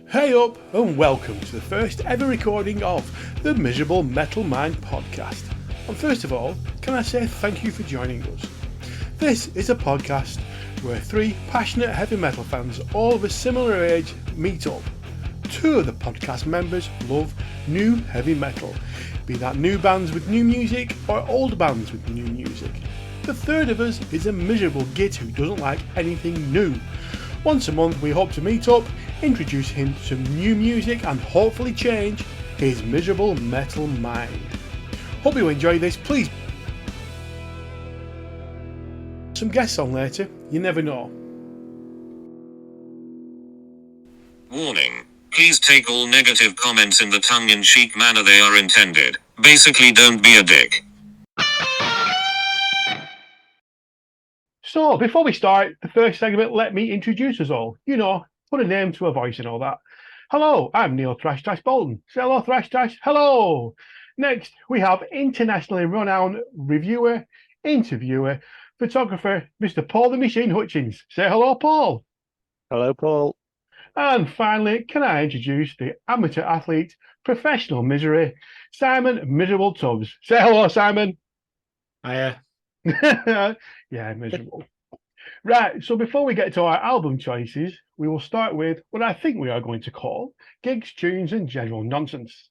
Hey up and welcome to the first ever recording of the Miserable Metal Mind podcast. And first of all, can I say thank you for joining us. This is a podcast where three passionate heavy metal fans, all of a similar age, meet up. Two of the podcast members love new heavy metal, be that new bands with new music or old bands with new music. The third of us is a miserable git who doesn't like anything new. Once a month we hope to meet up, introduce him to some new music and hopefully change his miserable metal mind. Hope you enjoy this, please. Some guests on later, you never know. Warning. Please take all negative comments in the tongue-in-cheek manner they are intended. Basically, don't be a dick. So, before we start the first segment, let me introduce us all. You know, put a name to a voice and all that. Hello, I'm Neil Thrash Trash Bolton. Say hello, Thrash Trash. Hello. Next, we have internationally renowned reviewer, interviewer, photographer, Mr. Paul the Machine Hutchins. Say hello, Paul. Hello, Paul. And finally, can I introduce the amateur athlete, professional misery, Simon Miserable Tubbs. Say hello, Simon. Hiya. Yeah, miserable. Right, so before we get to our album choices, we will start with what I think we are going to call gigs, tunes, and general nonsense.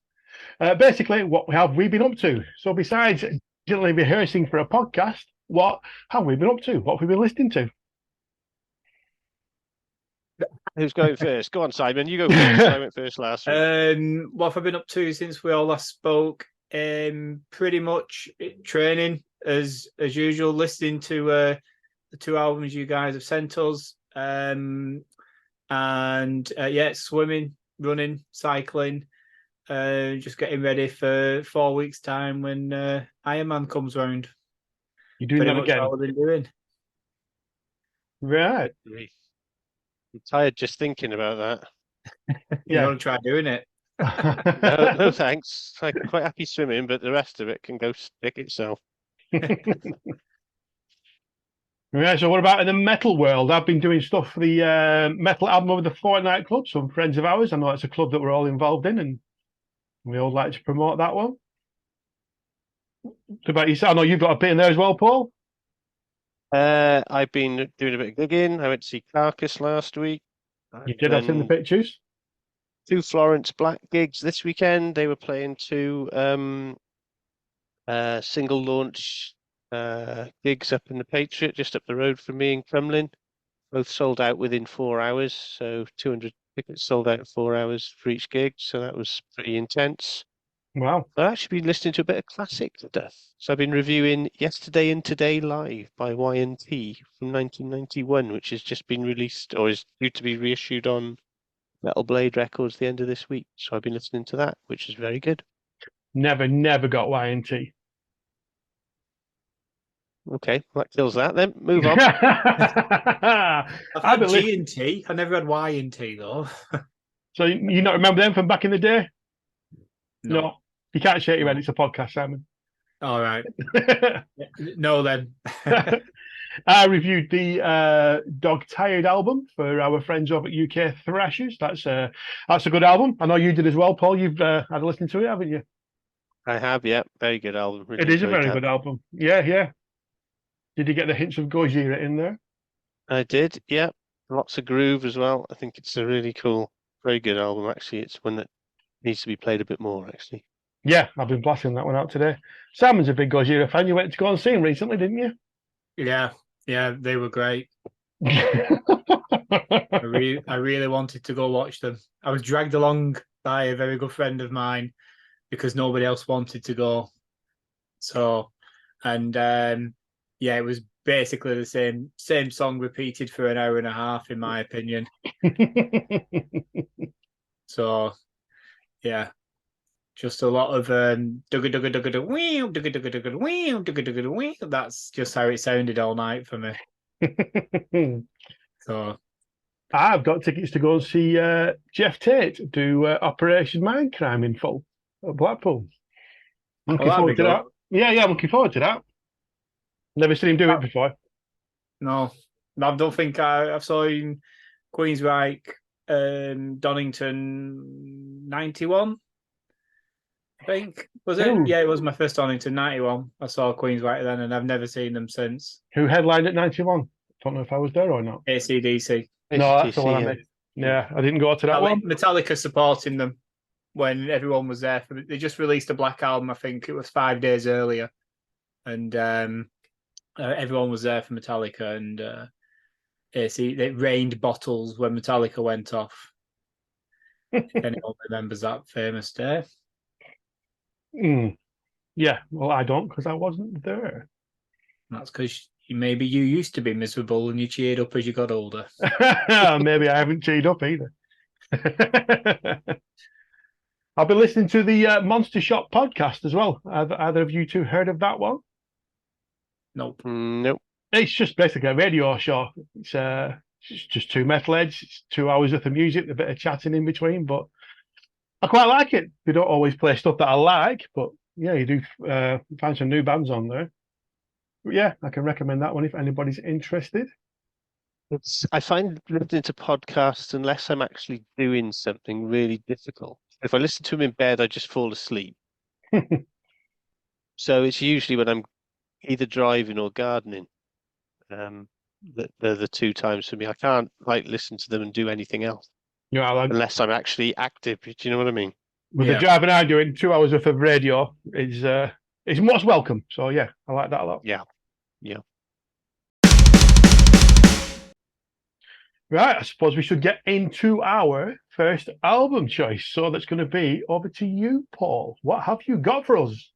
Basically, what have we been up to? So besides generally rehearsing for a podcast, what have we been up to? What have we been listening to? Who's going first? Go on, Simon. You go first. I went first last week. What have I been up to since we all last spoke? Pretty much training as usual, listening to the two albums you guys have sent us. Swimming, running, cycling, just getting ready for 4 weeks' time when Iron Man comes round. You're doing that again? All I've been doing. Right. I'm tired just thinking about that. You want to try doing it? No, thanks. I'm quite happy swimming, but the rest of it can go stick itself. Right, so what about in the metal world? I've been doing stuff for the metal album of the Fortnight Club, some friends of ours. I know it's a club that we're all involved in, and we all like to promote that one. What about yourself? I know you've got a bit in there as well, Paul. I've been doing a bit of gigging. I went to see Carcass last week. You did, I've seen the pictures. 2 Florence Black gigs this weekend. They were playing 2 single launch gigs up in the Patriot, just up the road from me in Crumlin. Both sold out within 4 hours, so 200 tickets sold out in 4 hours for each gig, so that was pretty intense. Wow. I've actually been listening to a bit of classic stuff. So I've been reviewing Yesterday and Today Live by Y&T from 1991, which has just been released or is due to be reissued on Metal Blade Records at the end of this week. So I've been listening to that, which is very good. Never got Y&T. Okay, well, that kills that then. Move on. I've had G&T. I never had Y&T though. So you not remember them from back in the day? No. You can't shake your head. It's a podcast, Simon. All right. No, then. I reviewed the Dog Tired album for our friends over at UK Thrashers. That's a good album. I know you did as well, Paul. You've had a listen to it, haven't you? I have, yeah. Very good album. Really it is a very good album. Yeah. Did you get the hints of Gojira in there? I did, yeah. Lots of groove as well. I think it's a really cool, very good album, actually. It's one that needs to be played a bit more, actually. Yeah, I've been blasting that one out today. Simon's a big Gojira fan. You went to go and see him recently, didn't you? Yeah, they were great. I really wanted to go watch them. I was dragged along by a very good friend of mine because nobody else wanted to go. So, and it was basically the same song repeated for an hour and a half, in my opinion. So, yeah, just a lot of that's just how it sounded all night for me. So I've got tickets to go and see Jeff Tate do Operation Mindcrime in full at Blackpool. Looking forward to that. Yeah, I'm looking forward to that. Never seen him do it before. No, I don't think I've seen Queensryche Donington 91, I think. Was it? Ooh. Yeah, it was my first Donington 91. I saw Queen's White then, and I've never seen them since. Who headlined at 91? Don't know if I was there or not. AC/DC. No, that's the one I yeah. missed. Yeah, I didn't go to that one. Metallica supporting them when everyone was there. They just released a Black Album, I think it was 5 days earlier. And everyone was there for Metallica, and it rained bottles when Metallica went off. If anyone remembers that famous day. Yeah, well, I don't because I wasn't there. That's because maybe you used to be miserable and you cheered up as you got older. Maybe I haven't cheered up either. I've been listening to the Monster Shop podcast as well. Have either of you two heard of that one? Nope. Nope. It's just basically a radio show. It's just two metalheads. It's 2 hours worth of music, a bit of chatting in between. But I quite like it. They don't always play stuff that I like, but yeah, you do find some new bands on there. But yeah, I can recommend that one if anybody's interested. I find listening to podcasts, unless I'm actually doing something really difficult. If I listen to them in bed, I just fall asleep. So it's usually when I'm either driving or gardening. The two times for me. I can't listen to them and do anything else unless I'm actually active. Do you know what I mean? With the driving I'm doing, 2 hours worth of radio is most welcome. So yeah, I like that a lot. Yeah. Right, I suppose we should get into our first album choice. So that's going to be over to you, Paul. What have you got for us?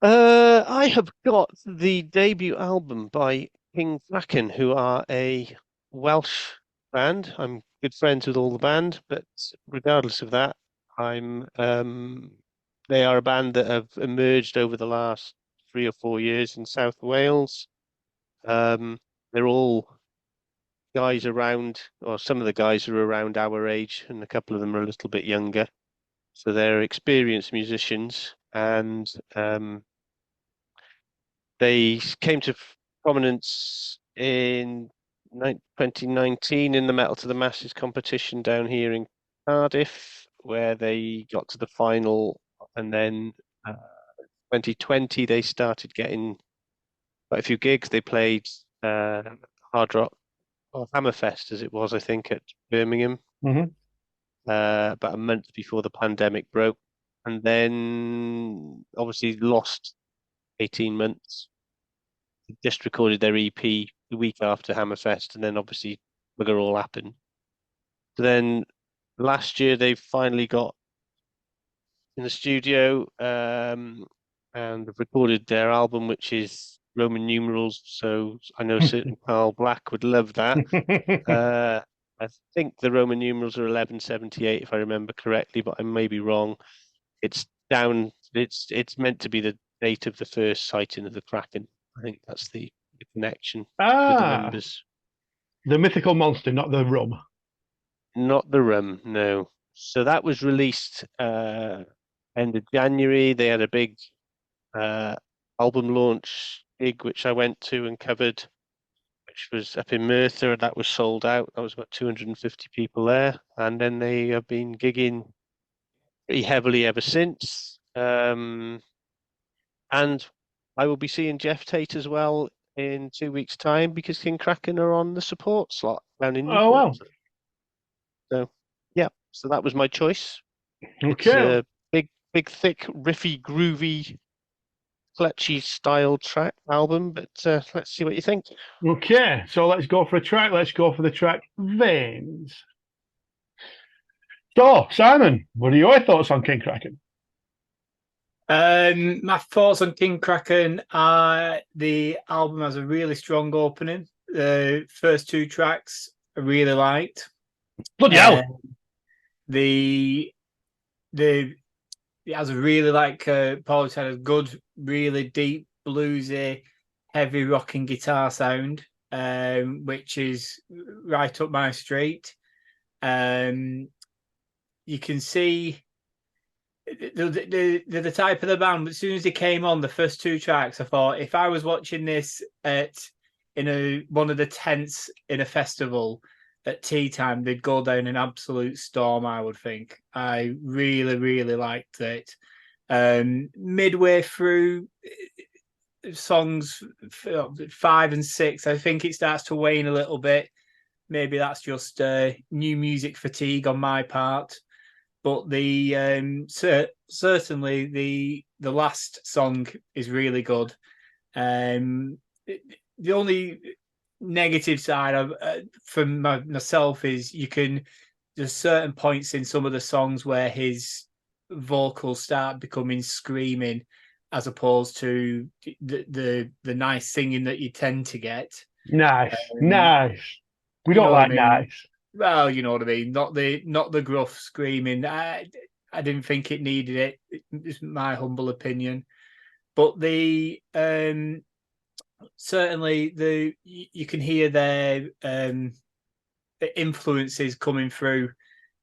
I have got the debut album by King Kraken, who are a Welsh band. I'm good friends with all the band, but regardless of that, they are a band that have emerged over the last 3 or 4 years in South Wales. They're all guys around, or some of the guys are around our age, and a couple of them are a little bit younger. So they're experienced musicians, and they came to prominence in 2019 in the Metal to the Masses competition down here in Cardiff, where they got to the final, and then 2020 they started getting quite a few gigs. They played Hard Rock or Hammerfest, as it was, I think, at Birmingham, about a month before the pandemic broke, and then obviously lost 18 months. They just recorded their EP the week after Hammerfest, and then obviously bugger all happened. So then last year they finally got in the studio and recorded their album, which is Roman numerals. So I know certain Carl Black would love that. I think the Roman numerals are 1178, if I remember correctly, but I may be wrong. It's meant to be the date of the first sighting of the Kraken. I think that's the connection with the numbers. The mythical monster, not the rum. Not the rum, no. So that was released end of January. They had a big album launch gig, which I went to and covered, which was up in Merthyr, and that was sold out. That was about 250 people there. And then they have been gigging pretty heavily ever since. And I will be seeing Jeff Tate as well in 2 weeks' time, because King Kraken are on the support slot down in Newport. Oh, wow. So, yeah. So that was my choice. Okay. It's a big, thick, riffy, groovy, clutchy style track album, but let's see what you think. Okay, so let's go for a track. Let's go for the track Veins. So, Simon, what are your thoughts on King Kraken? My thoughts on King Kraken are the album has a really strong opening. The first 2 tracks I really liked. Bloody hell! It has a really, like Paul said, a good, really deep, bluesy, heavy rocking guitar sound, which is right up my street. You can see the type of the band. But as soon as they came on, the first 2 tracks, I thought, if I was watching this in one of the tents in a festival, at tea time, they'd go down an absolute storm, I would think. I really, really liked it. Midway through songs 5 and 6, I think it starts to wane a little bit. Maybe that's just new music fatigue on my part. But the certainly the last song is really good. The only negative side of from myself is there's certain points in some of the songs where his vocals start becoming screaming as opposed to the nice singing that you tend to get. Nice. We You don't know what I like mean? nice. Well, you know what I mean. Not the gruff screaming. I didn't think it needed it. It's my humble opinion. But the certainly you can hear their influences coming through.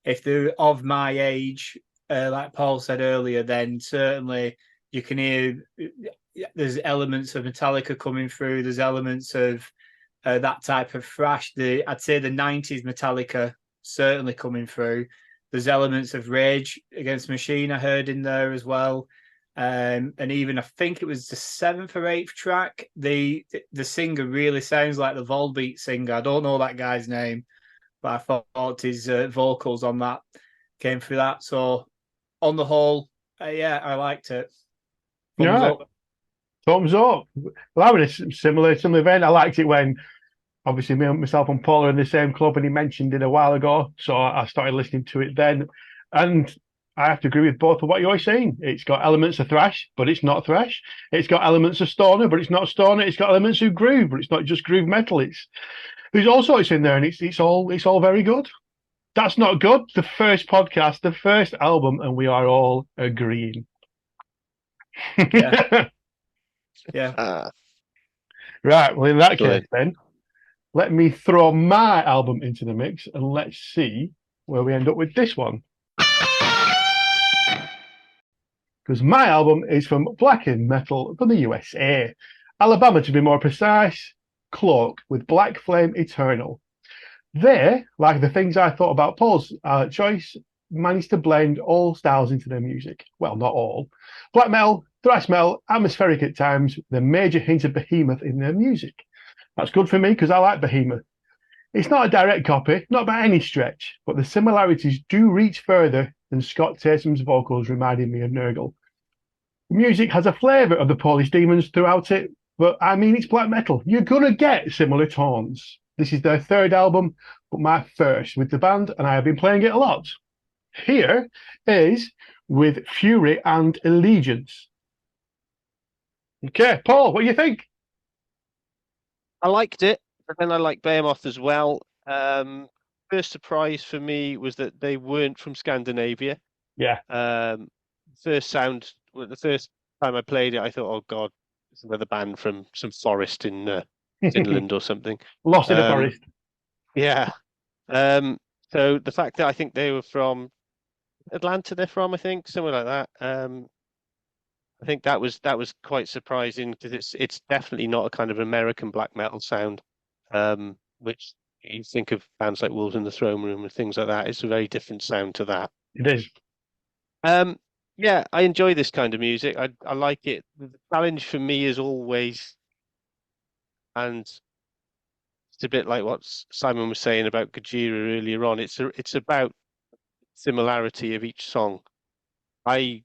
If they're of my age, like Paul said earlier, then certainly you can hear there's elements of Metallica coming through. There's elements of that type of thrash. I'd say the 90s Metallica certainly coming through. There's elements of Rage Against the Machine I heard in there as well. And even I think it was the 7th or 8th track. The singer really sounds like the Volbeat singer. I don't know that guy's name, but I thought his vocals on that came through that. So on the whole, yeah, I liked it. Thumbs Yeah. up. Thumbs up. Well, I'm in a similar vein. I liked it when obviously myself and Paul are in the same club, and he mentioned it a while ago, so I started listening to it then. And I have to agree with both of what you're saying. It's got elements of thrash, but it's not thrash. It's got elements of stoner, but it's not stoner. It's got elements of groove, but it's not just groove metal. There's all sorts in there, and it's all very good. That's not good. The first podcast, the first album, and we are all agreeing. Yeah. Yeah. Right. Well, in that Good. case, then let me throw my album into the mix and let's see where we end up with this one. Because my album is from Black and Metal from the USA. Alabama, to be more precise, Cloak with Black Flame Eternal. They, like the things I thought about Paul's choice, managed to blend all styles into their music. Well, not all. Black metal, thrash metal, atmospheric at times, with a major hint of behemoth in their music. That's good for me because I like behemoth. It's not a direct copy, not by any stretch, but the similarities do reach further than Scott Tatum's vocals reminded me of Nurgle. The music has a flavour of the Polish Demons throughout it, but I mean, it's black metal. You're going to get similar tones. This is their third album, but my first with the band, and I have been playing it a lot. Here is with Fury and Allegiance. Okay, Paul, what do you think? I liked it, but then I liked Behemoth as well. First surprise for me was that they weren't from Scandinavia. Yeah. The first time I played it, I thought, oh God, it's another band from some forest in Finland or something. Lost in the forest. Yeah. So the fact that I think they were from Atlanta, they're from, I think, somewhere like that. I think that was quite surprising because it's definitely not a kind of American black metal sound, which you think of bands like Wolves in the Throne Room and things like that. It's a very different sound to that. It is. Yeah, I enjoy this kind of music. I like it. The challenge for me is always, and it's a bit like what Simon was saying about Gojira earlier on. It's about similarity of each song. I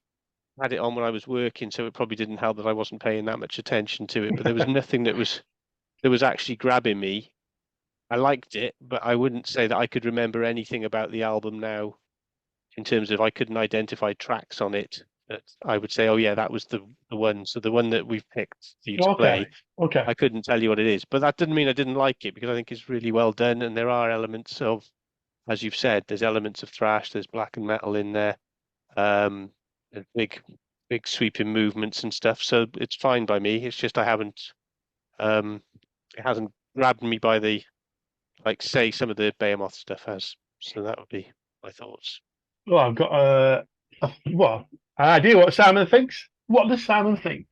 had it on when I was working, so it probably didn't help that I wasn't paying that much attention to it. But there was nothing that was actually grabbing me. I liked it, but I wouldn't say that I could remember anything about the album now. In terms of I couldn't identify tracks on it that I would say, oh yeah, that was the one. So the one that we've picked for you to play, Okay. I couldn't tell you what it is. But that didn't mean I didn't like it because I think it's really well done. And there are elements of, as you've said, there's elements of thrash, there's black and metal in there. There's big sweeping movements and stuff. So it's fine by me. It's just it hasn't grabbed me by the, like say some of the Behemoth stuff has. So that would be my thoughts. Well, I've got an idea what Simon thinks. What does Simon think?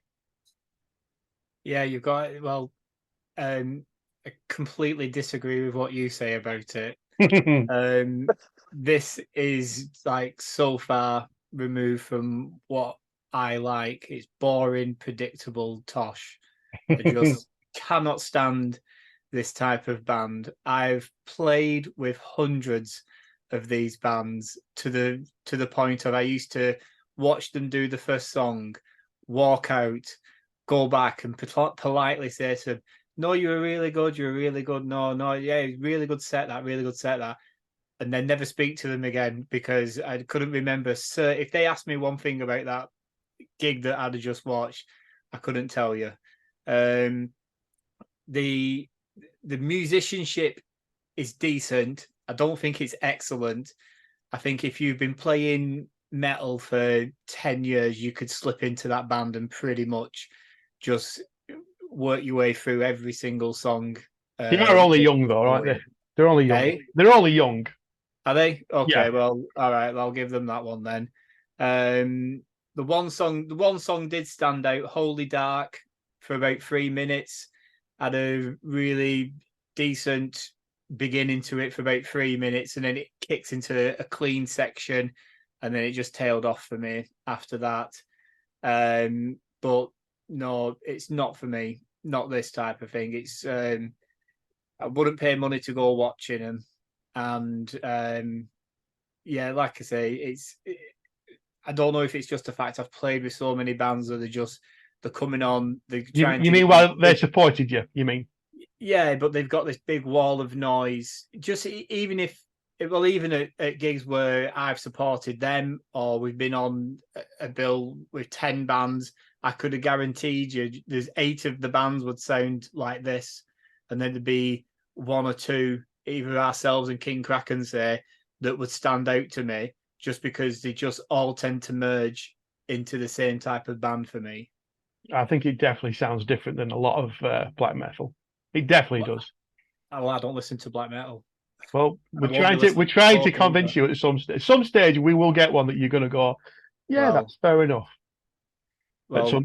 Yeah, you've got well. I completely disagree with what you say about it. This is like so far removed from what I like. It's boring, predictable tosh. I just cannot stand this type of band. I've played with hundreds of these bands to the point of I used to watch them do the first song, walk out, go back and politely say to them, "No, you were really good. You were really good. No, no, yeah, really good set that. Really good set that." And then never speak to them again because I couldn't remember. So if they asked me one thing about that gig that I'd just watched, I couldn't tell you. The musicianship is decent. I don't think it's excellent. I think if you've been playing metal for 10 years, you could slip into that band and pretty much just work your way through every single song. They are only young though, aren't they? They're only young. Hey? They're only young. Are they? Okay, Yeah. well, all right, I'll give them that one then. The one song did stand out, Holy Dark, for about 3 minutes. Had a really decent beginning to it for about 3 minutes, and then it kicks into a clean section, and then it just tailed off for me after that. But no, it's not for me. Not this type of thing. It's I wouldn't pay money to go watching them, and yeah, like I say, I don't know if it's just the fact I've played with so many bands that they're coming on. You mean while they supported you? You mean? Yeah, but they've got this big wall of noise. Just even at gigs where I've supported them or we've been on a bill with 10 bands, I could have guaranteed you there's 8 of the bands would sound like this, and then there'd be 1 or 2, either ourselves and King Kraken say, that would stand out to me just because they just all tend to merge into the same type of band for me. I think it definitely sounds different than a lot of black metal. It definitely does. Oh, I don't listen to black metal. Well, we're trying to convince you at some stage we will get one that you're going to go, yeah, that's fair enough. Well,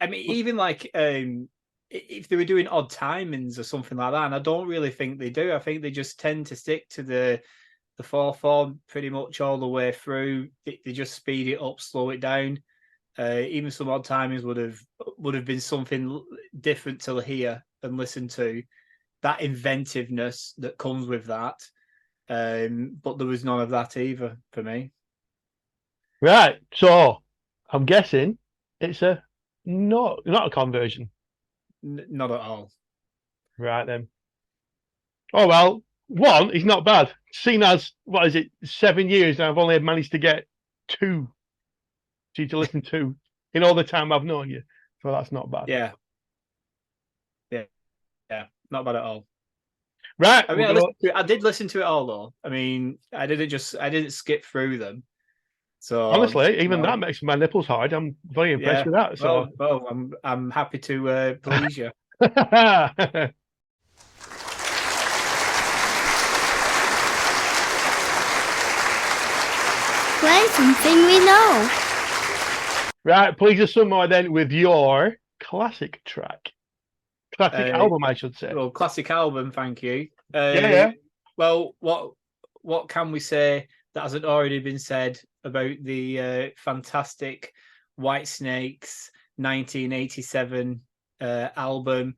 I mean, even like if they were doing odd timings or something like that, and I don't really think they do. I think they just tend to stick to the 4/4 pretty much all the way through. They just speed it up, slow it down. Even some odd timings would have been something different to hear and listen to. That inventiveness that comes with that, but there was none of that either for me. Right, so I'm guessing it's not a conversion. Not at all. Right then. Oh well, one is not bad. Seen as what is it, 7 years, and I've only managed to get 2 for you to listen to in all the time I've known you. So that's not bad. Yeah, not bad at all. Right. I mean, I did listen to it all though. I mean, I didn't skip through them. So honestly, even that makes my nipples hard. I'm very impressed with that. So well, I'm happy to please you. Play something we know. Right, please us some more then with your classic track. Classic album, I should say. Well, classic album, thank you. Yeah. Well, what can we say that hasn't already been said about the fantastic Whitesnake's 1987 album?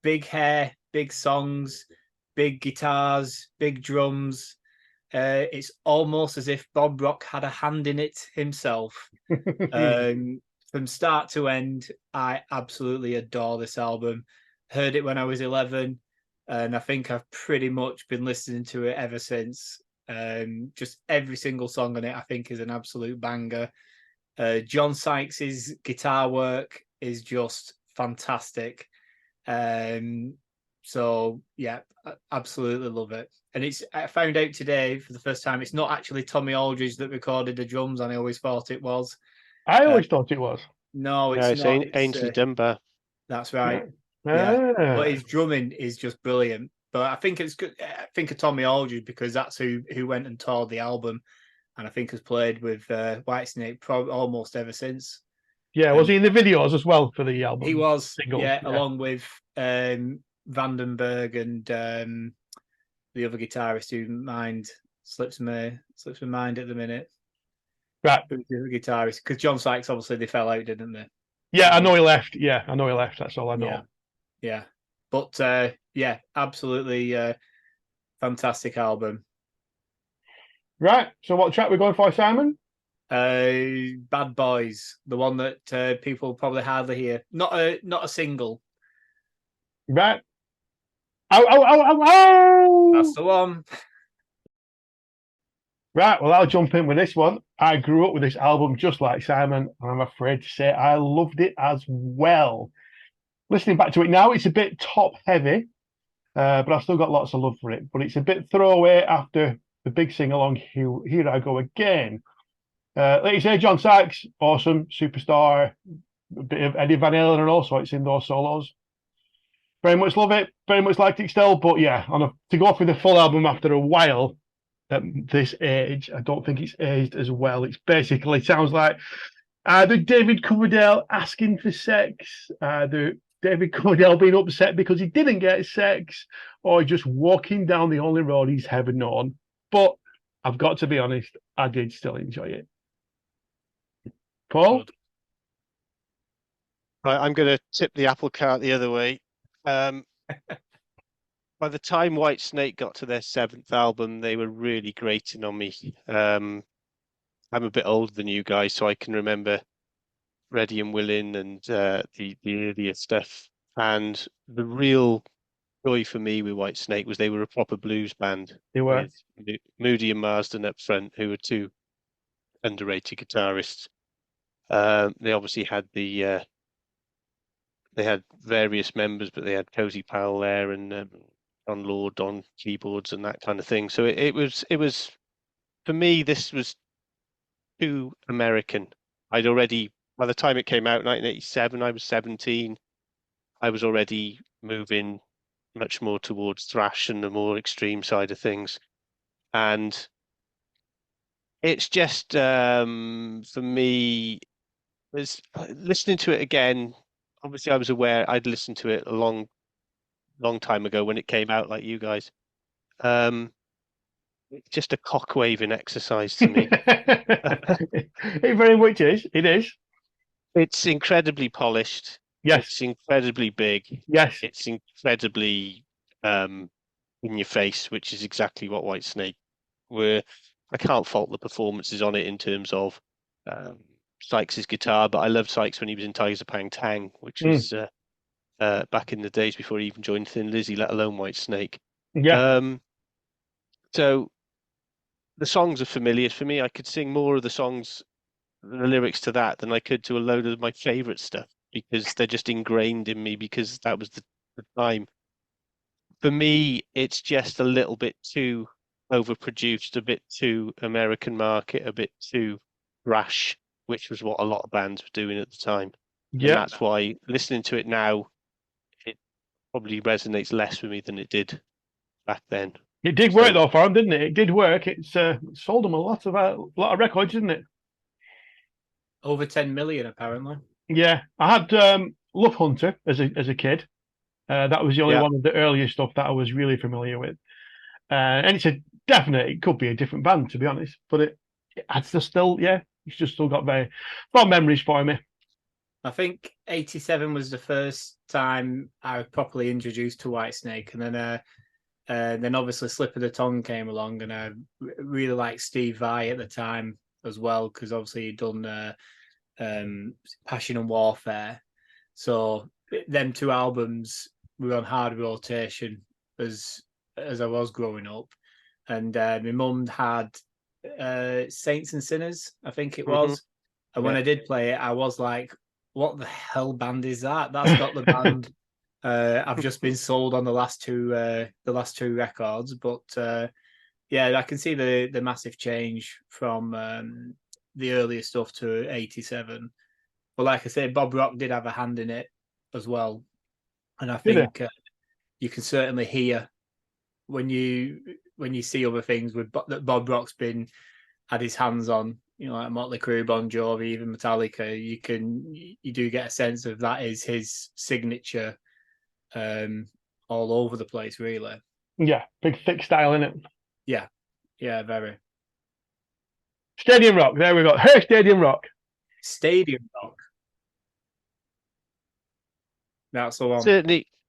Big hair, big songs, big guitars, big drums. It's almost as if Bob Rock had a hand in it himself. From start to end, I absolutely adore this album. Heard it when I was 11, and I think I've pretty much been listening to it ever since. Just every single song on it, I think, is an absolute banger. John Sykes's guitar work is just fantastic. So yeah, I absolutely love it. And I found out today for the first time, it's not actually Tommy Aldridge that recorded the drums, and I always thought it was. I always thought it was. No, it's not. It's Ainsley Dunbar. That's right. Yeah. But his drumming is just brilliant. But I think it's good. I think of Tommy Aldridge because that's who went and toured the album, and I think has played with Whitesnake almost ever since. Yeah, was he in the videos as well for the album? He was, singles? along with Vandenberg and the other guitarist who slips my mind at the minute. Right. Who's the other guitarist? Because John Sykes, obviously, they fell out, didn't they? Yeah, I know he left. Yeah, I know he left. That's all I know. Yeah. But yeah, absolutely fantastic album. Right. So what track we're going for, Simon? Bad Boys, the one that people probably hardly hear. Not a single. Right. Ow, ow, ow, ow, ow! That's the one. Right, well, I'll jump in with this one. I grew up with this album just like Simon, and I'm afraid to say I loved it as well. Listening back to it now, it's a bit top heavy, but I've still got lots of love for it. But it's a bit throwaway after the big sing along, Here I Go Again. Like you say, John Sykes, awesome, superstar, a bit of Eddie Van Halen and also it's in those solos. Very much love it, very much liked it still, but yeah, to go off with the full album after a while, at this age, I don't think it's aged as well. It's basically sounds like either David Coverdale asking for sex, either David Coverdale being upset because he didn't get sex, or just walking down the only road he's ever known. But I've got to be honest, I did still enjoy it. Paul? Right, I'm going to tip the apple cart the other way. By the time Whitesnake got to their 7th album, they were really grating on me. I'm a bit older than you guys, so I can remember Ready and Willing and the earlier stuff. And the real joy for me with Whitesnake was they were a proper blues band. They were. With Moody and Marsden up front, who were two underrated guitarists. They obviously had they had various members, but they had Cozy Powell there and John Lord on keyboards and that kind of thing. So it was for me, this was too American. I'd already, by the time it came out in 1987, I was 17. I was already moving much more towards thrash and the more extreme side of things. And it's just for me, was listening to it again. Obviously, I was aware I'd listened to it a long time ago when it came out, like you guys. It's just a cock waving exercise to me. It very much is. It is. It's incredibly polished. Yes. It's incredibly big. Yes. It's incredibly in your face, which is exactly what Whitesnake were. I can't fault the performances on it in terms of Sykes' guitar, but I loved Sykes when he was in Tigers of Pang Tang, which was back in the days before he even joined Thin Lizzy, let alone Whitesnake. Yeah. So the songs are familiar for me. I could sing more of the songs, the lyrics to that, than I could to a load of my favorite stuff because they're just ingrained in me because that was the time. For me, it's just a little bit too overproduced, a bit too American market, a bit too brash, which was what a lot of bands were doing at the time. Yeah. And that's why listening to it now, it probably resonates less with me than it did back then. It did work though for him, didn't it? It did work. It's sold him a lot of records, didn't it? Over 10 million, apparently. Yeah, I had Love Hunter as a kid. That was the only one of the earlier stuff that I was really familiar with. And it's a definite. It could be a different band, to be honest, but it's just still, it's just still got very fond memories for me. I think 87 was the first time I was properly introduced to Whitesnake, and then obviously Slip of the Tongue came along, and I really liked Steve Vai at the time as well, because obviously he'd done Passion and Warfare. So them two albums were on hard rotation as I was growing up. And my mum had Saints and Sinners, I think it was. And when I did play it, I was like, what the hell band is that? That's not the band I've just been sold on the last two records. But I can see the massive change from the earlier stuff to 87. But like I said, Bob Rock did have a hand in it as well. And I think you can certainly hear when you see other things that Bob Rock's had his hands on, like Motley Crue, Bon Jovi, even Metallica. You do get a sense of that is his signature all over the place, really. Yeah, big thick style in it. Yeah, very. Stadium Rock. There we go. Her Stadium Rock. Stadium Rock. That's the one.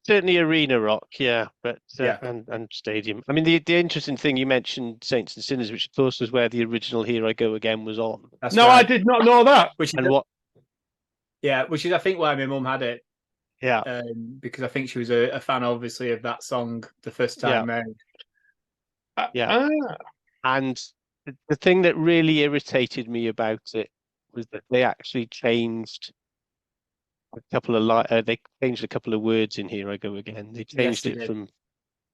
Certainly arena rock, yeah, but Yeah. and stadium. I mean, the interesting thing you mentioned, Saints and Sinners, which of course was where the original "Here I Go Again" was on. That's No, right. I did not know that. Which is which is I think why my mum had it. Yeah, because I think she was a fan, obviously, of that song the first time made. Yeah. And the thing that really irritated me about it was that they actually changed a couple of they changed a couple of words in "Here I Go Again." They changed they it did. from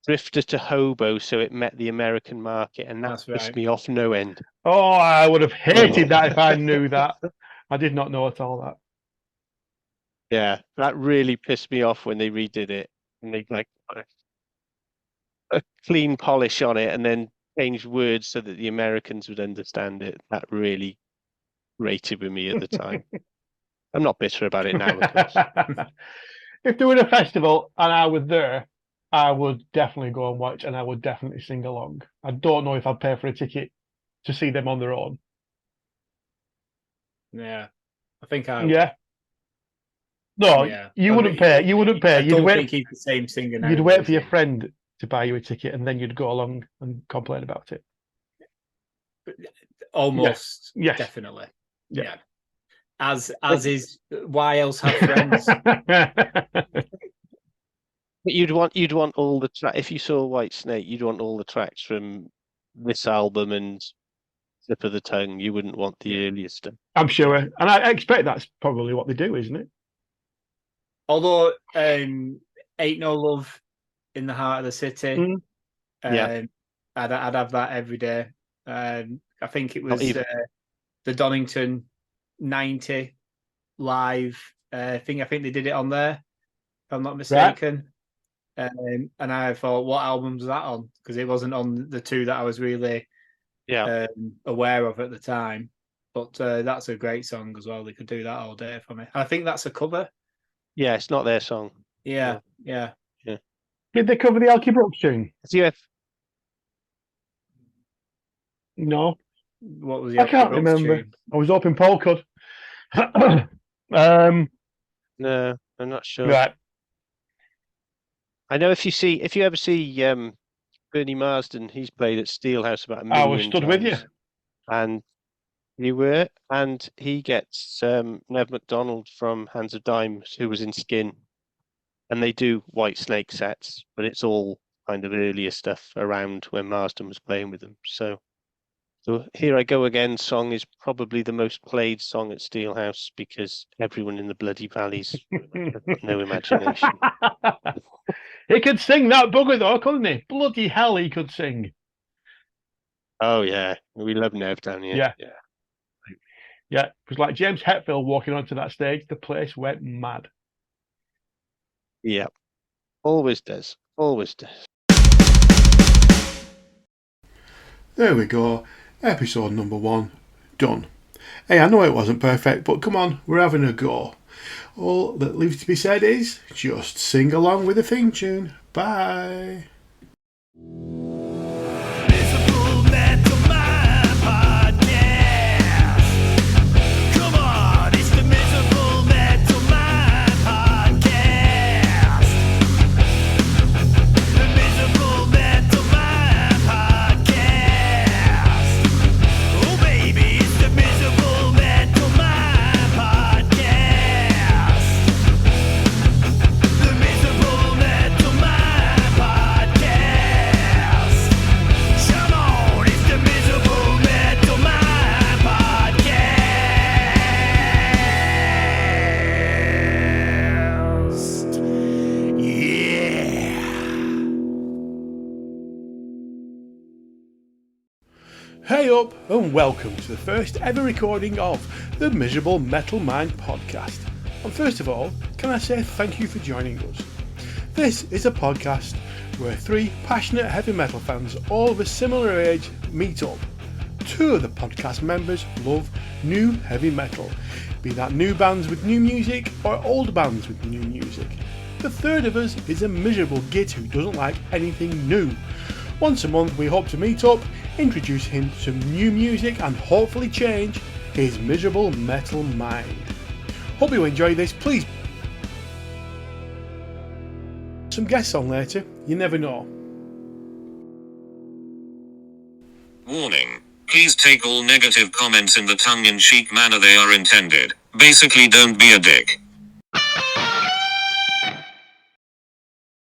drifter to hobo, so it met the American market, and that That's pissed right. me off no end. Oh, I would have hated that if I knew that. I did not know at all that. Yeah, that really pissed me off when they redid it and they like put a clean polish on it and then changed words so that the Americans would understand it. That really grated with me at the time. I'm not bitter about it now, of course. If there were a festival and I was there, I would definitely go and watch, and I would definitely sing along. I don't know if I'd pay for a ticket to see them on their own. Yeah, I think I would. Yeah. No, Yeah. you wouldn't pay. You wouldn't pay. I don't think he's the same singer now. You'd wait for your friend to buy you a ticket, and then you'd go along and complain about it. Almost. Yes. Definitely. Yeah. Yeah. As is why else have friends? But you'd want all the tracks. If you saw Whitesnake, you'd want all the tracks from this album and Slip of the Tongue. You wouldn't want the earlier stuff. I'm sure, and I expect that's probably what they do, isn't it? Although Ain't No Love in the Heart of the City, I'd have that every day. I think it was the Donington 90 live thing. I think they did it on there, if I'm not mistaken. Right. And I thought, what album was that on? Because it wasn't on the two that I was really aware of at the time. But that's a great song as well. They could do that all day for me. And I think that's a cover. Yeah, it's not their song. Yeah. Did they cover the Elkie Brooks tune? No. What was the I can't remember. Tune? I was hoping Paul could. No, I'm not sure. Right. I know if you ever see Bernie Marsden, he's played at Steelhouse about 1 million I was stood times. with you. And you were, and he gets Nev MacDonald from Hands of Dimes, who was in Skin, and they do Whitesnake sets, but it's all kind of earlier stuff around when Marsden was playing with them. So Here I Go Again song is probably the most played song at Steelhouse because everyone in the bloody valleys has no imagination. He could sing that bugger though, couldn't he? Bloody hell, he could sing. Oh yeah, we love Nev down here. Yeah. It was like James Hetfield walking onto that stage. The place went mad. Yeah, always does. There we go. Episode number 1 done. Hey, I know it wasn't perfect, but come on, we're having a go. All that leaves to be said is just sing along with the theme tune. Bye. Hey up and welcome to the first ever recording of the Miserable Metal Mind podcast. And first of all, can I say thank you for joining us. This is a podcast where 3 passionate heavy metal fans all of a similar age meet up. 2 of the podcast members love new heavy metal, be that new bands with new music or old bands with new music. The third of us is a miserable git who doesn't like anything new. Once a month we hope to meet up, introduce him to some new music and hopefully change his miserable metal mind. Hope you enjoy this. Please some guests on later, you never know. Warning. Please take all negative comments in the tongue-in-cheek manner they are intended. Basically, don't be a dick.